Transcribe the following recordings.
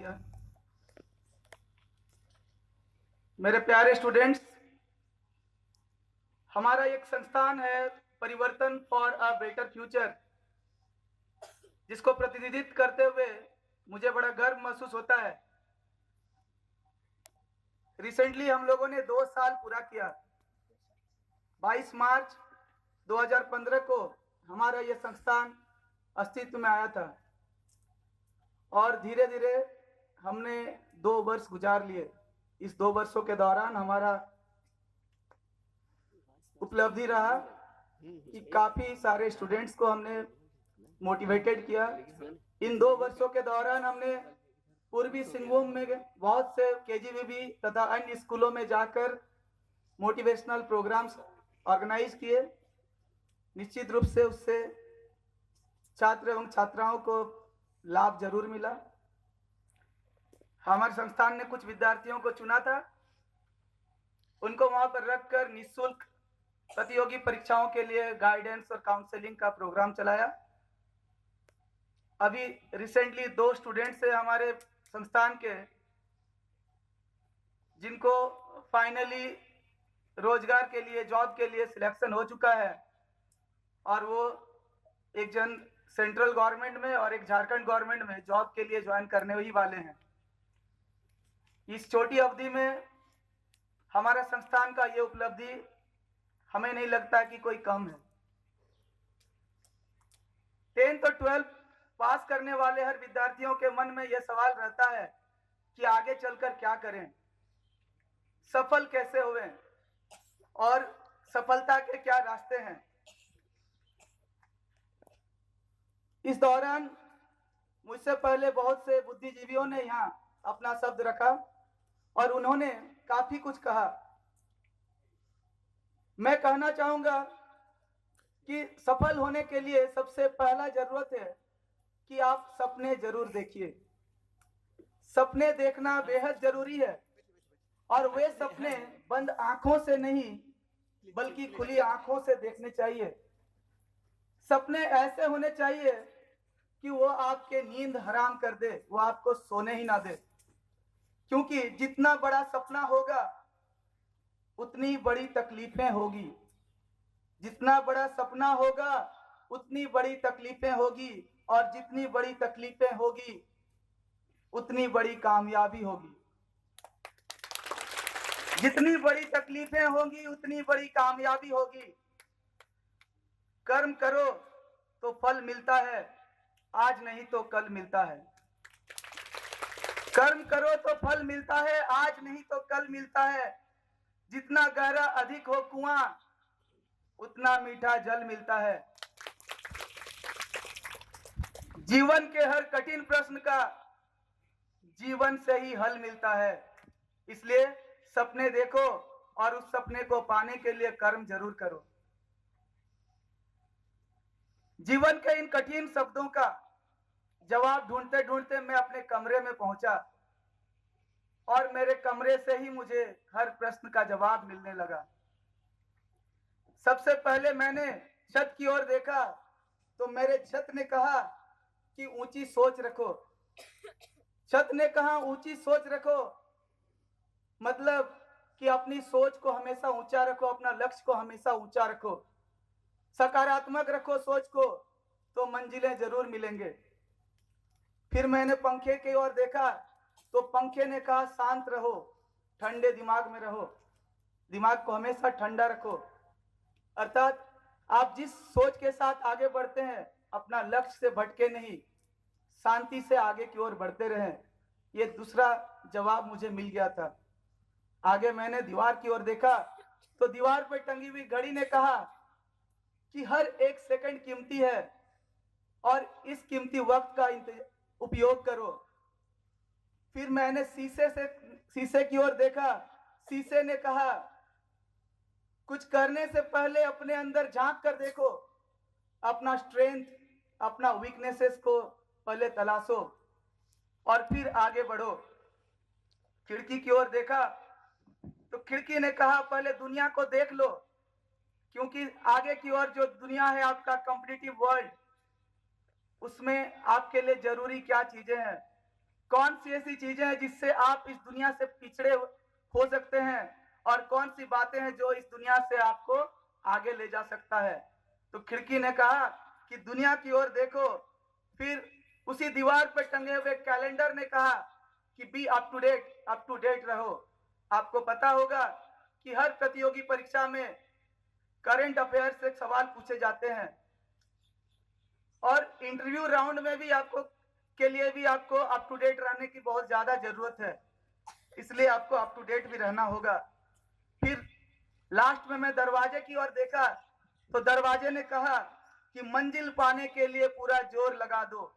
किया। मेरे प्यारे स्टूडेंट्स, हमारा एक संस्थान है परिवर्तन फॉर अ बेटर फ्यूचर, जिसको प्रतिनिधित्व करते हुए मुझे बड़ा गर्व महसूस होता है। रिसेंटली हम लोगों ने 2 साल पूरा किया। 22 मार्च 2015 को हमारा ये संस्थान अस्तित्व में आया था और धीरे धीरे हमने 2 वर्ष गुजार लिए। इस 2 वर्षों के दौरान हमारा उपलब्धि रहा कि काफी सारे स्टूडेंट्स को हमने मोटिवेटेड किया। इन 2 वर्षों के दौरान हमने पूर्वी सिंहभूम में बहुत से केजीबीवी तथा अन्य स्कूलों में जाकर मोटिवेशनल प्रोग्राम्स ऑर्गेनाइज किए। निश्चित रूप से उससे छात्र एवं छात्राओं को लाभ जरूर मिला। हमारे संस्थान ने कुछ विद्यार्थियों को चुना था, उनको वहां पर रखकर निःशुल्क प्रतियोगी परीक्षाओं के लिए गाइडेंस और काउंसलिंग का प्रोग्राम चलाया। अभी रिसेंटली 2 स्टूडेंट्स हैं हमारे संस्थान के, जिनको फाइनली रोजगार के लिए, जॉब के लिए सिलेक्शन हो चुका है और वो एक जन सेंट्रल गवर्नमेंट में और एक झारखंड गवर्नमेंट में जॉब के लिए ज्वाइन करने ही वाले हैं। इस छोटी अवधि में हमारा संस्थान का ये उपलब्धि हमें नहीं लगता कि कोई कम है। 10th और 12th पास करने वाले हर विद्यार्थियों के मन में यह सवाल रहता है कि आगे चलकर क्या करें, सफल कैसे हुए और सफलता के क्या रास्ते हैं। इस दौरान मुझसे पहले बहुत से बुद्धिजीवियों ने यहाँ अपना शब्द रखा और उन्होंने काफी कुछ कहा। मैं कहना चाहूंगा कि सफल होने के लिए सबसे पहला जरूरत है कि आप सपने जरूर देखिए। सपने देखना बेहद जरूरी है और वे सपने बंद आंखों से नहीं बल्कि खुली आंखों से देखने चाहिए। सपने ऐसे होने चाहिए कि वो आपके नींद हराम कर दे, वो आपको सोने ही ना दे, क्योंकि जितना बड़ा सपना होगा उतनी बड़ी तकलीफें होगी। जितना बड़ा सपना होगा उतनी बड़ी तकलीफें होगी और जितनी बड़ी तकलीफें होगी उतनी बड़ी कामयाबी होगी। जितनी बड़ी तकलीफें होंगी उतनी बड़ी कामयाबी होगी। कर्म करो तो फल मिलता है, आज नहीं तो कल मिलता है। कर्म करो तो फल मिलता है, आज नहीं तो कल मिलता है। जितना गहरा अधिक हो कुआं उतना मीठा जल मिलता है। जीवन के हर कठिन प्रश्न का जीवन से ही हल मिलता है। इसलिए सपने देखो और उस सपने को पाने के लिए कर्म जरूर करो। जीवन के इन कठिन शब्दों का जवाब ढूंढते ढूंढते मैं अपने कमरे में पहुंचा और मेरे कमरे से ही मुझे हर प्रश्न का जवाब मिलने लगा। सबसे पहले मैंने छत की ओर देखा तो मेरे छत ने कहा कि ऊंची सोच रखो। छत ने कहा ऊंची सोच रखो, मतलब कि अपनी सोच को हमेशा ऊंचा रखो, अपना लक्ष्य को हमेशा ऊंचा रखो, सकारात्मक रखो सोच को, तो मंजिलें जरूर मिलेंगे। फिर मैंने पंखे की ओर देखा तो पंखे ने कहा शांत रहो, ठंडे दिमाग में रहो, दिमाग को हमेशा ठंडा रखो। अर्थात आप जिस सोच के साथ आगे बढ़ते हैं अपना लक्ष्य से भटके नहीं, शांति से आगे की ओर बढ़ते रहें। ये दूसरा जवाब मुझे मिल गया था। आगे मैंने दीवार की ओर देखा तो दीवार पर टंगी हुई घड़ी ने कहा कि हर एक सेकंड कीमती है और इस कीमती वक्त का उपयोग करो। फिर मैंने शीशे की ओर देखा, शीशे ने कहा कुछ करने से पहले अपने अंदर झांक कर देखो, अपना स्ट्रेंथ, अपना वीकनेसेस को पहले तलाशो और फिर आगे बढ़ो। खिड़की की ओर देखा तो खिड़की ने कहा पहले दुनिया को देख लो, क्योंकि आगे की ओर जो दुनिया है आपका कॉम्पिटिटिव वर्ल्ड, उसमें आपके लिए जरूरी क्या चीजें हैं। कौन सी ऐसी चीजें हैं जिससे आप इस दुनिया से पिछड़े हो सकते हैं, और कौन सी बातें हैं जो इस दुनिया से आपको आगे ले जा सकता है। तो खिड़की ने कहा कि दुनिया की ओर देखो। फिर उसी दीवार पर टंगे हुए कैलेंडर ने कहा कि बी अप टू डेट रहो। आपको पता होगा कि हर प्रतियोगी परीक्षा में करंट अफेयर से सवाल पूछे जाते हैं, और इंटरव्यू राउंड में भी आपको के लिए भी आपको अप टू डेट रहने की बहुत ज्यादा जरूरत है, इसलिए आपको अप टू डेट भी रहना होगा। फिर लास्ट में मैं दरवाजे की ओर देखा तो दरवाजे ने कहा कि मंजिल पाने के लिए पूरा जोर लगा दो।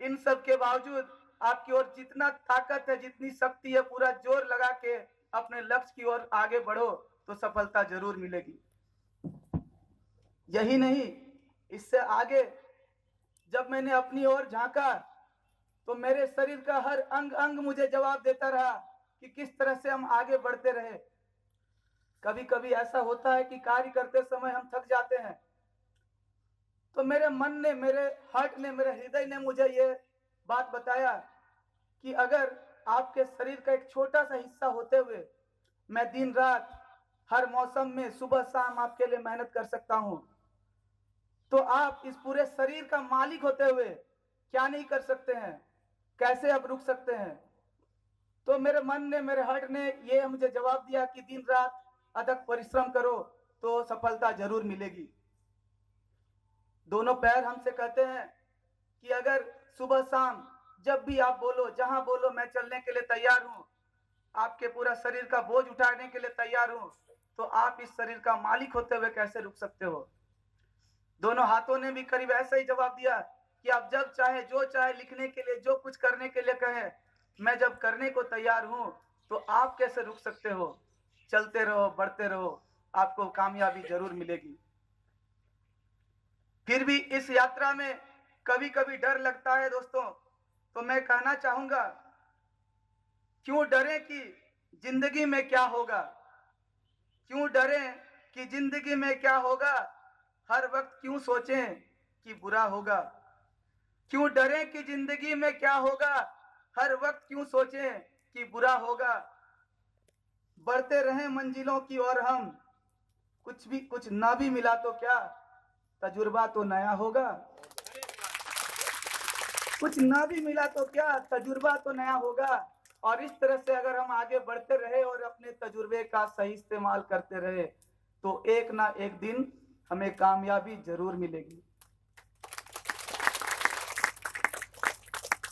इन सब के बावजूद आपकी ओर जितना ताकत है, जितनी शक्ति है, पूरा जोर लगा के अपने लक्ष्य की ओर आगे बढ़ो तो सफलता जरूर मिलेगी। यही नहीं, इससे आगे जब मैंने अपनी ओर झांका तो मेरे शरीर का हर अंग अंग मुझे जवाब देता रहा कि किस तरह से हम आगे बढ़ते रहे। कभी कभी ऐसा होता है कि कार्य करते समय हम थक जाते हैं, तो मेरे मन ने, मेरे हार्ट ने, मेरे हृदय ने मुझे ये बात बताया कि अगर आपके शरीर का एक छोटा सा हिस्सा होते हुए मैं दिन रात हर मौसम में सुबह शाम आपके लिए मेहनत कर सकता हूं, तो आप इस पूरे शरीर का मालिक होते हुए क्या नहीं कर सकते हैं, कैसे आप रुक सकते हैं। तो मेरे मन ने, मेरे हार्ट ने ये मुझे जवाब दिया कि दिन रात अथक परिश्रम करो तो सफलता जरूर मिलेगी। दोनों पैर हमसे कहते हैं कि अगर सुबह शाम जब भी आप बोलो, जहां बोलो मैं चलने के लिए तैयार हूं, आपके पूरा शरीर का बोझ उठाने के लिए तैयार हूं, तो आप इस शरीर का मालिक होते हुए कैसे रुक सकते हो। दोनों हाथों ने भी करीब ऐसा ही जवाब दिया कि आप जब चाहे, जो चाहे लिखने के लिए, जो कुछ करने के लिए कहें, मैं जब करने को तैयार हूं, तो आप कैसे रुक सकते हो। चलते रहो, बढ़ते रहो, आपको कामयाबी जरूर मिलेगी। फिर भी इस यात्रा में कभी कभी डर लगता है दोस्तों, तो मैं कहना चाहूंगा, क्यों डरे कि जिंदगी में क्या होगा। क्यों डरे कि जिंदगी में क्या होगा, हर वक्त क्यों सोचें कि बुरा होगा। क्यों डरे कि जिंदगी में क्या होगा, हर वक्त क्यों सोचें कि बुरा होगा। बढ़ते रहें मंजिलों की ओर हम, कुछ ना भी मिला तो क्या, तजुर्बा तो नया होगा। कुछ ना भी मिला तो क्या, तजुर्बा तो नया होगा। और इस तरह से अगर हम आगे बढ़ते रहे और अपने तजुर्बे का सही इस्तेमाल करते रहे, तो एक ना एक दिन हमें कामयाबी जरूर मिलेगी।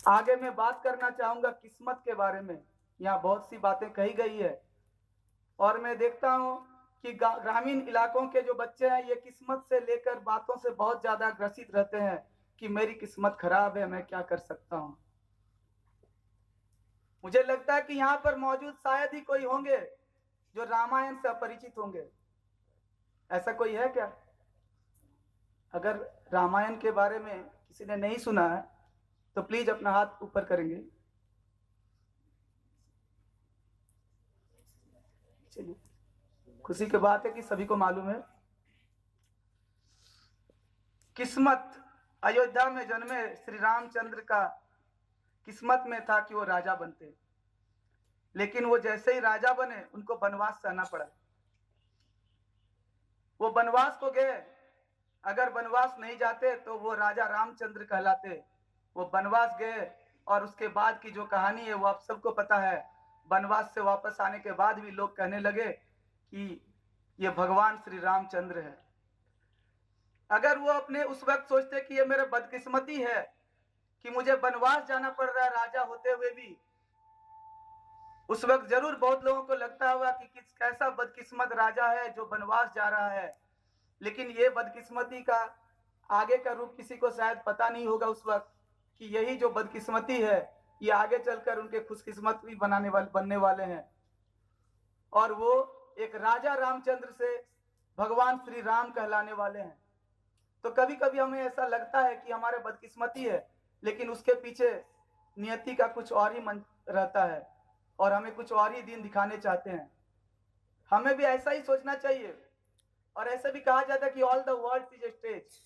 आगे मैं बात करना चाहूंगा किस्मत के बारे में। यहाँ बहुत सी बातें कही गई है, और मैं देखता हूँ कि ग्रामीण इलाकों के जो बच्चे हैं, ये किस्मत से लेकर बातों से बहुत ज्यादा ग्रसित रहते हैं कि मेरी किस्मत खराब है, मैं क्या कर सकता हूँ। मुझे लगता है कि यहाँ पर मौजूद शायद ही कोई होंगे जो रामायण से अपरिचित होंगे। ऐसा कोई है क्या? अगर रामायण के बारे में किसी ने नहीं सुना है तो प्लीज अपना हाथ ऊपर करेंगे। चलिए, खुशी की बात है कि सभी को मालूम है। किस्मत, अयोध्या में जन्मे श्री रामचंद्र का किस्मत में था कि वो राजा बनते, लेकिन वो जैसे ही राजा बने उनको वनवास सहना पड़ा। वो वनवास को गए, अगर वनवास नहीं जाते तो वो राजा रामचंद्र कहलाते। वो वनवास गए, और उसके बाद की जो कहानी है वो आप सबको पता है। वनवास से वापस आने के बाद भी लोग कहने लगे कि ये भगवान श्री रामचंद्र है। अगर वो अपने उस वक्त सोचते कि ये मेरे बदकिस्मती है कि मुझे वनवास जाना पड़ रहा है राजा होते हुए भी, उस वक्त जरूर बहुत लोगों को लगता होगा कि कैसा बदकिस्मत राजा है जो वनवास जा रहा है। लेकिन ये बदकिस्मती का आगे का रूप किसी को शायद पता नहीं होगा उस वक्त, कि यही जो बदकिस्मती है ये आगे चलकर उनके खुशकिस्मत भी बनने वाले हैं। और वो एक राजा रामचंद्र से भगवान श्री राम कहलाने वाले हैं। तो कभी कभी हमें ऐसा लगता है कि हमारे बदकिस्मती है, लेकिन उसके पीछे नियति का कुछ और ही मन रहता है, और हमें कुछ और ही दिन दिखाने चाहते हैं। हमें भी ऐसा ही सोचना चाहिए। और ऐसे भी कहा जाता है कि all the world is a stage.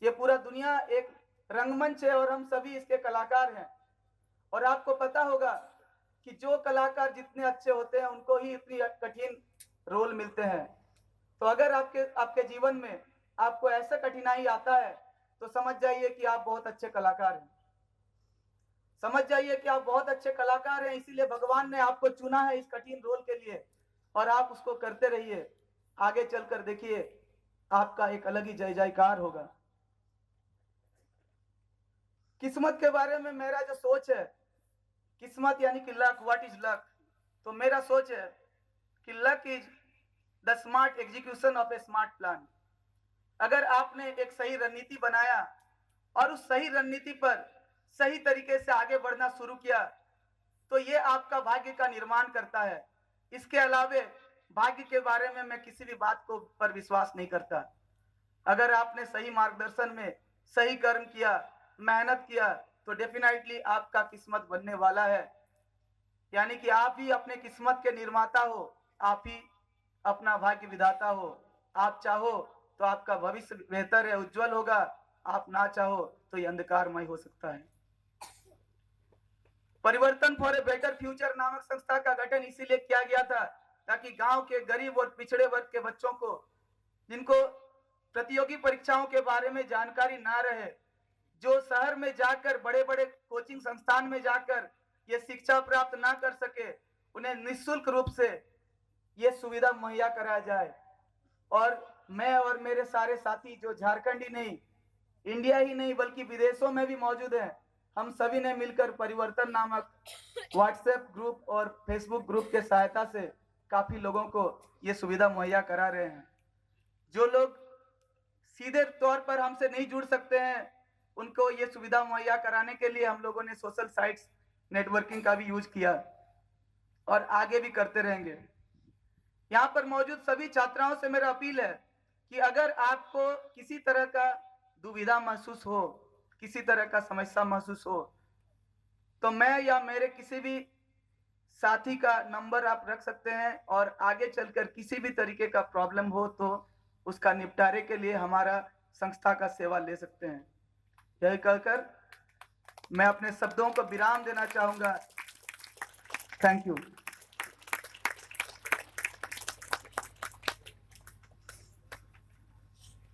ये पूरा दुनिया एक रंगमंच है और हम सभी इसके कलाकार हैं। और आपको पता होगा कि जो कलाकार जितने अच्छे होते हैं उनको ही इतनी कठिन रोल मिलते हैं। तो अगर आपके जीवन में आपको ऐसा कठिनाई आता है तो समझ जाइए कि आप बहुत अच्छे कलाकार हैं। समझ जाइए कि आप बहुत अच्छे कलाकार हैं, इसीलिए भगवान ने आपको चुना है इस कठिन रोल के लिए, और आप उसको करते रहिए। आगे चलकर देखिए आपका एक अलग ही जय जयकार होगा। किस्मत के बारे में मेरा जो सोच है, किस्मत यानी कि लक, व्हाट इज लक, तो मेरा सोच है कि luck is the smart execution of A smart plan. अगर आपने एक सही रणनीति बनाया और उस सही रणनीति पर सही तरीके से आगे बढ़ना शुरू किया तो ये आपका भाग्य का निर्माण करता है। इसके अलावे भाग्य के बारे में मैं किसी भी बात को पर विश्वास नहीं करता। अगर आपने सही मार्गदर्शन में सही कर्म किया, मेहनत किया, तो डेफिनेटली आपका किस्मत बनने वाला है। यानी कि आप ही अपने किस्मत के निर्माता हो, आप ही अपना भाग्य विधाता हो। आप चाहो तो आपका भविष्य बेहतर है, उज्जवल होगा, आप ना चाहो तो ये अंधकारमय हो सकता है। परिवर्तन फॉर ए बेटर फ्यूचर नामक संस्था का गठन इसीलिए किया गया था ताकि गांव के गरीब और पिछड़े वर्ग के बच्चों को, जिनको प्रतियोगी परीक्षाओं के बारे में जानकारी ना रहे, जो शहर में जाकर बड़े बड़े कोचिंग संस्थान में जाकर ये शिक्षा प्राप्त ना कर सके, उन्हें निःशुल्क रूप से ये सुविधा मुहैया कराया जाए। और मैं और मेरे सारे साथी जो झारखंड ही नहीं, इंडिया ही नहीं बल्कि विदेशों में भी मौजूद हैं, हम सभी ने मिलकर परिवर्तन नामक व्हाट्सएप ग्रुप और फेसबुक ग्रुप के सहायता से काफी लोगों को ये सुविधा मुहैया करा रहे हैं। जो लोग सीधे तौर पर हमसे नहीं जुड़ सकते हैं, उनको ये सुविधा मुहैया कराने के लिए हम लोगों ने सोशल साइट्स नेटवर्किंग का भी यूज किया और आगे भी करते रहेंगे। यहाँ पर मौजूद सभी छात्राओं से मेरा अपील है कि अगर आपको किसी तरह का दुविधा महसूस हो, किसी तरह का समस्या महसूस हो, तो मैं या मेरे किसी भी साथी का नंबर आप रख सकते हैं और आगे चलकर किसी भी तरीके का प्रॉब्लम हो तो उसका निपटारे के लिए हमारा संस्था का सेवा ले सकते हैं। यही कहकर मैं अपने शब्दों को विराम देना चाहूंगा। Thank you.